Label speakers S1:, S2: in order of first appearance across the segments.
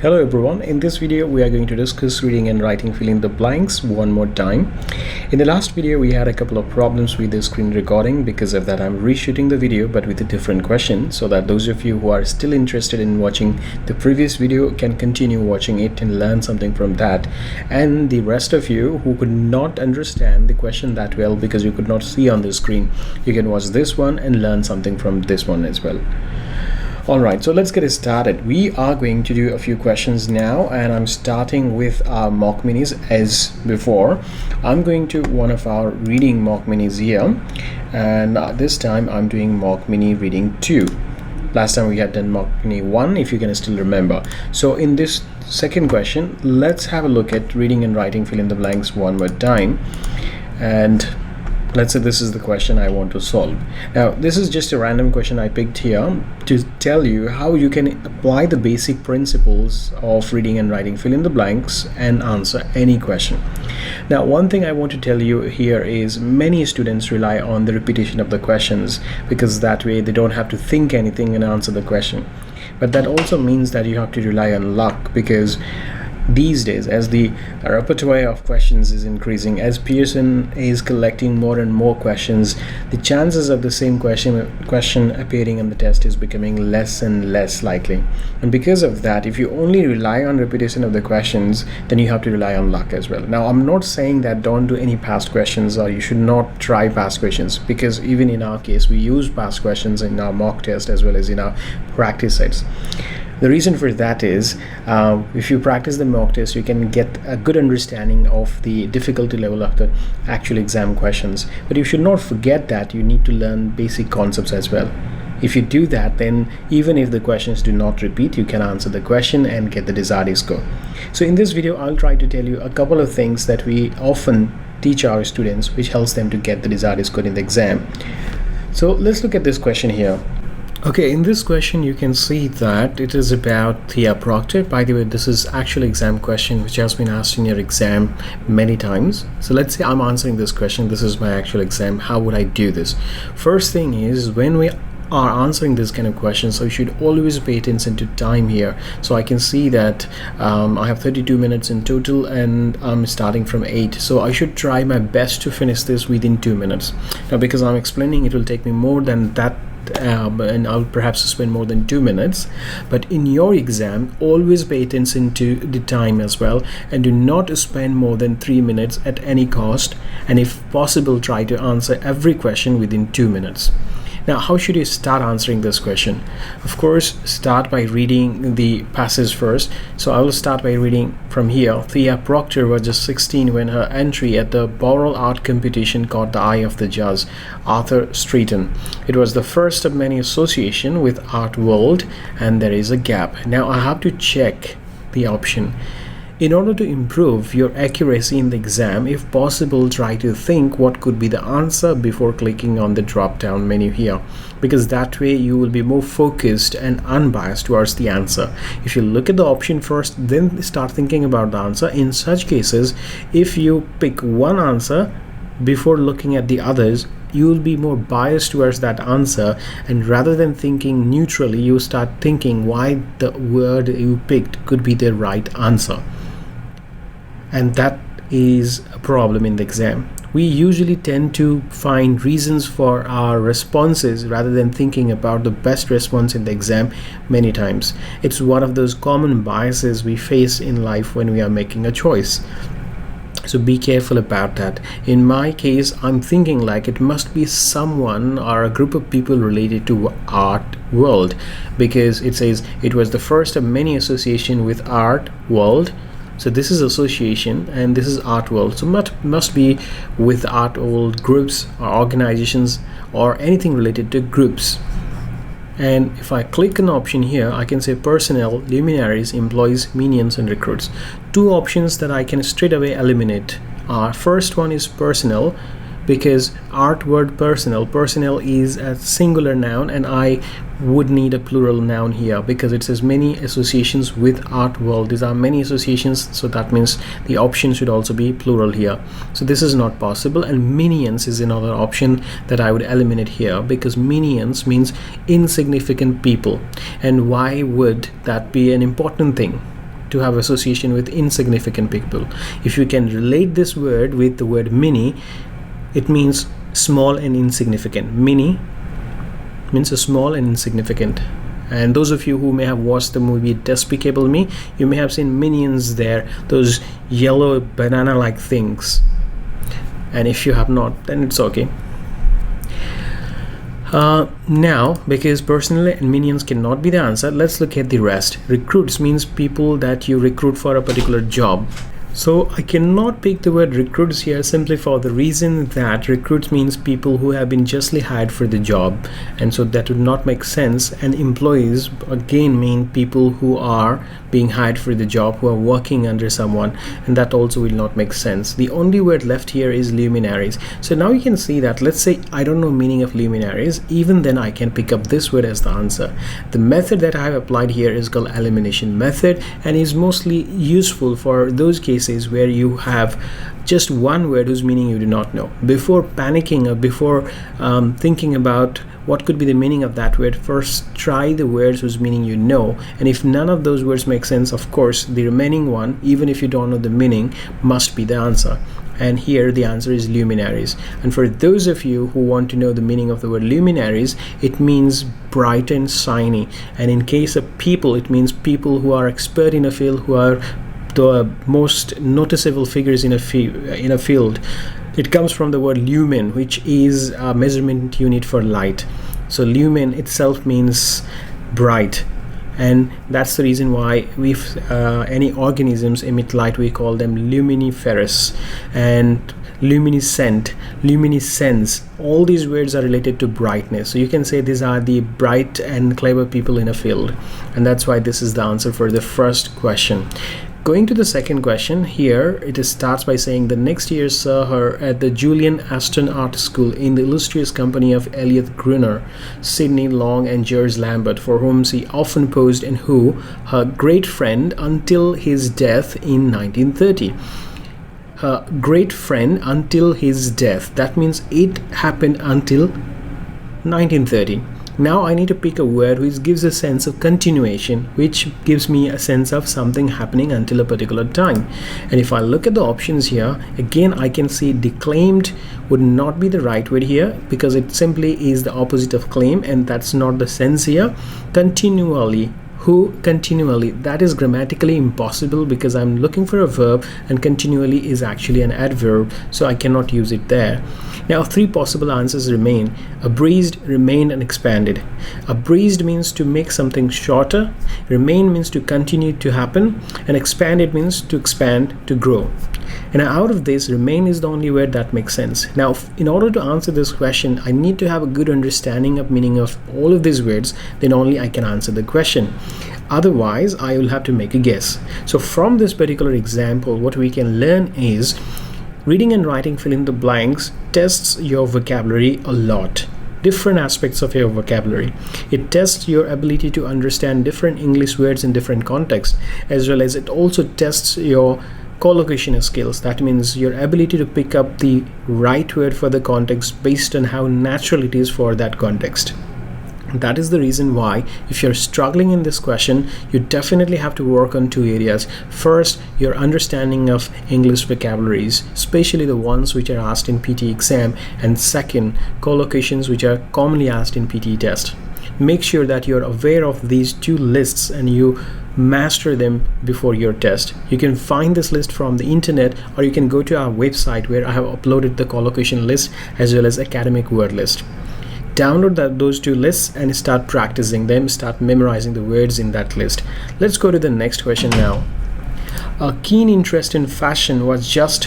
S1: Hello everyone, in this video we are going to discuss reading and writing fill in the blanks one more time. In the last video we had a couple of problems with the screen recording. Because of that I'm reshooting the video but with a different question, so that those of you who are still interested in watching the previous video can continue watching it and learn something from that, and the rest of you who could not understand the question that well because you could not see on the screen, you can watch this one and learn something from this one as well. Alright, so let's get it started. We are going to do a few questions now, and I'm starting with our mock minis as before. I'm going to one of our reading mock minis here, and this time I'm doing mock mini reading 2. Last time we had done mock mini 1, if you can still remember. So in this second question, let's have a look at reading and writing fill in the blanks one more time. And let's say this is the question I want to solve. Now this is just a random question I picked here to tell you how you can apply the basic principles of reading and writing fill in the blanks and answer any question. Now one thing I want to tell you here is many students rely on the repetition of the questions, because that way they don't have to think anything and answer the question. But that also means that you have to rely on luck, because these days, as the repertoire of questions is increasing, as Pearson is collecting more and more questions, the chances of the same question appearing on the test is becoming less and less likely. And because of that, if you only rely on repetition of the questions, then you have to rely on luck as well. Now I'm not saying that don't do any past questions or you should not try past questions, because even in our case we use past questions in our mock test as well as in our practice sets. The reason for that is if you practice the mock test, you can get a good understanding of the difficulty level of the actual exam questions. But you should not forget that you need to learn basic concepts as well. If you do that, then even if the questions do not repeat, you can answer the question and get the desired score. So in this video, I'll try to tell you a couple of things that we often teach our students, which helps them to get the desired score in the exam. So let's look at this question here. Okay, in this question you can see that it is about Thea Proctor. By the way, this is actual exam question which has been asked in your exam many times. So let's say I'm answering this question. This is my actual exam. How would I do this? First thing is, when we are answering this kind of question, so you should always pay attention to time here. So I can see that I have 32 minutes in total and I'm starting from 8, so I should try my best to finish this within 2 minutes. Now because I'm explaining, it will take me more than that, and I'll perhaps spend more than 2 minutes. But in your exam, always pay attention to the time as well, and do not spend more than 3 minutes at any cost, and if possible try to answer every question within 2 minutes. Now how should you start answering this question? Of course, start by reading the passage first. So I will start by reading from here. Thea Proctor was just 16 when her entry at the Boral Art Competition caught the eye of the judge, Arthur Streeton. It was the first of many association with art world, and there is a gap. Now I have to check the option. In order to improve your accuracy in the exam, if possible, try to think what could be the answer before clicking on the drop-down menu here, because that way you will be more focused and unbiased towards the answer. If you look at the option first, then start thinking about the answer. In such cases, if you pick one answer before looking at the others, you will be more biased towards that answer, and rather than thinking neutrally, you start thinking why the word you picked could be the right answer. And that is a problem in the exam. We usually tend to find reasons for our responses rather than thinking about the best response in the exam many times. It's one of those common biases we face in life when we are making a choice. So be careful about that. In my case, I'm thinking like it must be someone or a group of people related to art world, because it says it was the first of many association with art world. So this is association and this is art world, so must be with art world groups or organizations or anything related to groups. And if I click an option here, I can say personnel, luminaries, employees, minions and recruits. Two options that I can straight away eliminate are, first one is personnel, because art word personnel is a singular noun, and I would need a plural noun here because it says many associations with art world. These are many associations, so that means the option should also be plural here. So this is not possible. And minions is another option that I would eliminate here, because minions means insignificant people. And why would that be an important thing? to have association with insignificant people. If you can relate this word with the word mini, it means small and insignificant. Mini means a small and insignificant. And those of you who may have watched the movie Despicable Me, you may have seen minions there, those yellow banana-like things. And if you have not, then it's okay. Now, because personally and minions cannot be the answer, let's look at the rest. Recruits means people that you recruit for a particular job. So I cannot pick the word recruits here simply for the reason that recruits means people who have been justly hired for the job, and so that would not make sense. And employees again mean people who are being hired for the job, who are working under someone, and that also will not make sense. The only word left here is luminaries. So now you can see that, let's say I don't know meaning of luminaries, even then I can pick up this word as the answer. The method that I have applied here is called elimination method, and is mostly useful for those cases where you have just one word whose meaning you do not know. Before panicking or before thinking about what could be the meaning of that word, first try the words whose meaning you know, and if none of those words make sense, of course the remaining one, even if you don't know the meaning, must be the answer. And here the answer is luminaries. And for those of you who want to know the meaning of the word luminaries, it means bright and shiny, and in case of people, it means people who are expert in a field, who are the most noticeable figures in a field. It comes from the word lumen, which is a measurement unit for light. So lumen itself means bright, and that's the reason why if any organisms emit light, we call them luminiferous and luminescent, luminescence. All these words are related to brightness. So you can say these are the bright and clever people in a field, and that's why this is the answer for the first question. Going to the second question, here it starts by saying the next year saw her at the Julian Aston Art School in the illustrious company of Elliot Gruner, Sidney Long and George Lambert, for whom she often posed, and who her great friend until his death in 1930. Her great friend until his death, that means it happened until 1930. Now I need to pick a word which gives a sense of continuation, which gives me a sense of something happening until a particular time. And if I look at the options here, again I can see declaimed would not be the right word here, because it simply is the opposite of claim, and that's not the sense here. Continually, who continually, that is grammatically impossible, because I'm looking for a verb and continually is actually an adverb, so I cannot use it there. Now three possible answers remain. Abreast, remained, and expanded. Abreast means to make something shorter, remain means to continue to happen, and expanded means to expand, to grow. And out of this, remain is the only word that makes sense. Now in order to answer this question, I need to have a good understanding of meaning of all of these words, then only I can answer the question. Otherwise I will have to make a guess. So from this particular example, what we can learn is reading and writing fill in the blanks tests your vocabulary a lot. Different aspects of your vocabulary. It tests your ability to understand different English words in different contexts, as well as it also tests your collocation skills. That means your ability to pick up the right word for the context based on how natural it is for that context. That is the reason why, if you're struggling in this question, you definitely have to work on two areas. First, your understanding of English vocabularies, especially the ones which are asked in PTE exam, and second, collocations which are commonly asked in PTE test. Make sure that you're aware of these two lists and you master them before your test. You can find this list from the internet, or you can go to our website where I have uploaded the collocation list as well as academic word list. Download those two lists and start practicing them, start memorizing the words in that list. Let's go to the next question now. A keen interest in fashion was just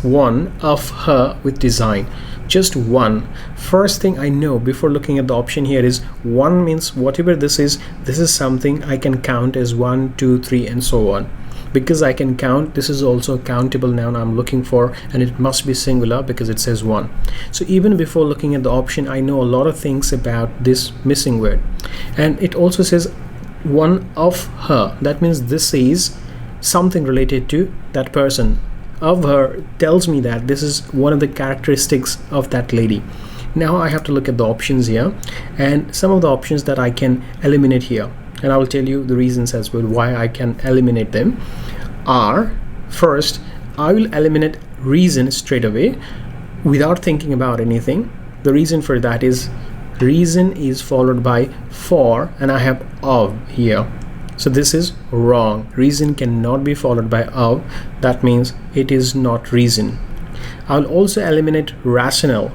S1: one of her with design. Just one. First thing I know before looking at the option here is one means whatever this is something I can count as 1, 2, 3 and so on. Because I can count, this is also a countable noun I'm looking for, and it must be singular because it says one. So even before looking at the option, I know a lot of things about this missing word. And it also says one of her. That means this is something related to that person. Of her tells me that this is one of the characteristics of that lady. Now I have to look at the options here, and some of the options that I can eliminate here. and I will tell you the reasons as well why I can eliminate them. Are, first, I will eliminate reason straight away without thinking about anything. The reason for that is reason is followed by for, and I have of here. So this is wrong. Reason cannot be followed by of. That means it is not reason. I'll also eliminate rationale,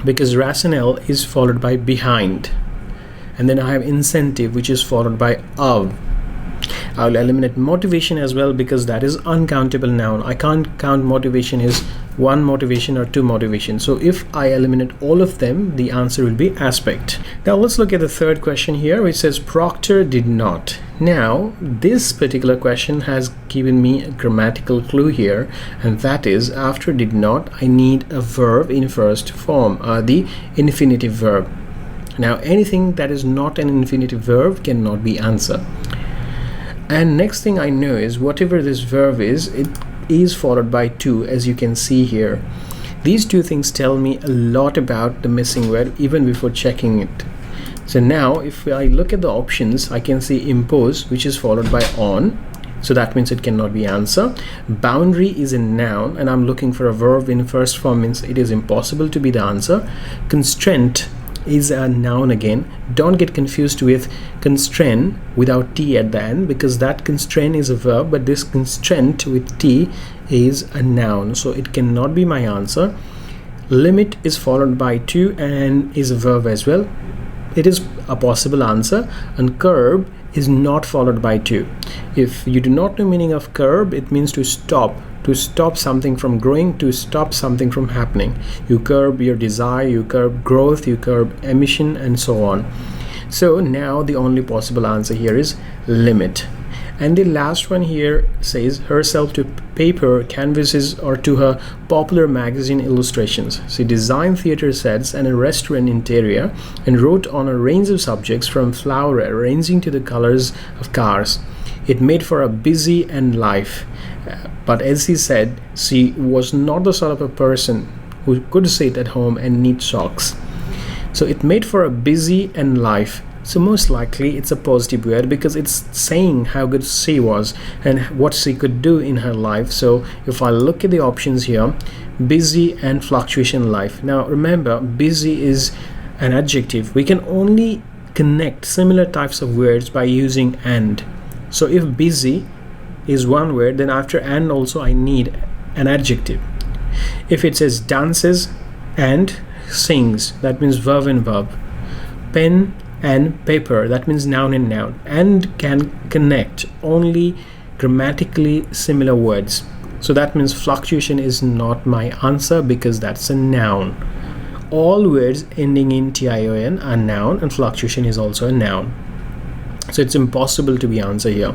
S1: because rationale is followed by behind. And then I have incentive, which is followed by of. I will eliminate motivation as well, because that is uncountable noun. I can't count motivation is one motivation or two motivation. So if I eliminate all of them, the answer will be aspect. Now let's look at the third question here, which says Proctor did not. Now this particular question has given me a grammatical clue here, and that is after did not I need a verb in first form, the infinitive verb. Now anything that is not an infinitive verb cannot be answer. And next thing I know is whatever this verb is, it is followed by to, as you can see here. These two things tell me a lot about the missing word even before checking it. So now if I look at the options, I can see impose, which is followed by on, so that means it cannot be answer. Boundary is a noun, and I'm looking for a verb in first form, means it is impossible to be the answer. Constraint is a noun again. Don't get confused with constrain without t at the end, because that constrain is a verb, but this constraint with t is a noun, so it cannot be my answer. Limit is followed by to and is a verb as well. It is a possible answer. And curb is not followed by to. If you do not know meaning of curb, it means to stop something from growing, to stop something from happening. You curb your desire, you curb growth, you curb emission, and so on. So now the only possible answer here is limit. And the last one here says herself to paper, canvases, or to her popular magazine illustrations. She designed theater sets and a restaurant interior, and wrote on a range of subjects from flower arranging to the colors of cars. It made for a busy and life. But as he said, she was not the sort of a person who could sit at home and knit socks. So it made for a busy and life. So most likely it's a positive word, because it's saying how good she was and what she could do in her life. So if I look at the options here, busy and fluctuation life. Now remember, busy is an adjective. We can only connect similar types of words by using and. So if busy is one word, then after and also I need an adjective. If it says dances and sings, that means verb and verb. Pen and paper, that means noun and noun. And can connect only grammatically similar words. So that means fluctuation is not my answer, because that's a noun. All words ending in tion are noun, and fluctuation is also a noun. So it's impossible to be answer here.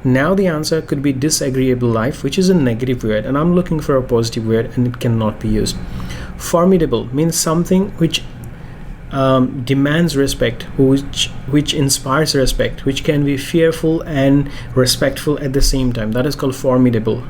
S1: Now the answer could be disagreeable life, which is a negative word, and I'm looking for a positive word, and it cannot be used. Formidable means something which demands respect, which inspires respect, which can be fearful and respectful at the same time. That is called formidable.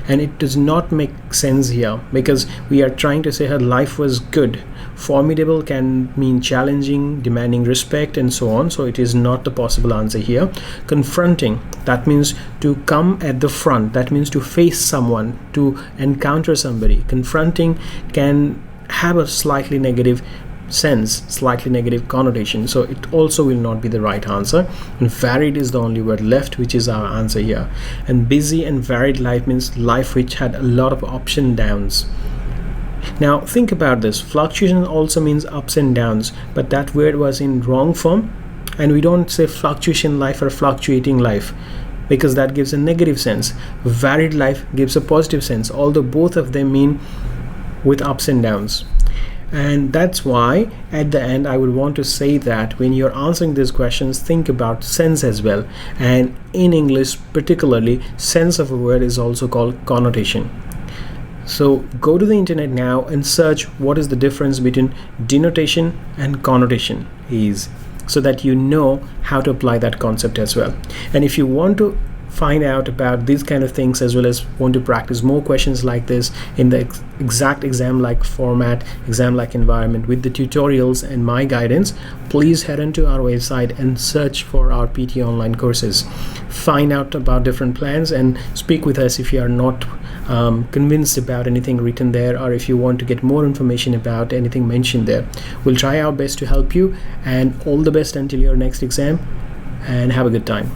S1: And it does not make sense here, because we are trying to say her life was good. Formidable can mean challenging, demanding respect, and so on. So it is not the possible answer here. Confronting, that means to come at the front. That means to face someone, to encounter somebody. Confronting can have a slightly negative sense, slightly negative connotation, so it also will not be the right answer. And varied is the only word left, which is our answer here. And busy and varied life means life which had a lot of ups and downs. Now think about this. Fluctuation also means ups and downs, but that word was in wrong form, and we don't say fluctuation life or fluctuating life, because that gives a negative sense. Varied life gives a positive sense, although both of them mean with ups and downs. And that's why at the end I would want to say that when you're answering these questions, think about sense as well. And in English particularly, sense of a word is also called connotation. So go to the internet now and search what is the difference between denotation and connotation is, so that you know how to apply that concept as well. And if you want to find out about these kind of things, as well as want to practice more questions like this in the exact exam-like format, exam-like environment with the tutorials and my guidance, please head into our website and search for our PTE online courses. Find out about different plans and speak with us if you are not convinced about anything written there, or if you want to get more information about anything mentioned there. We'll try our best to help you, and all the best until your next exam, and have a good time.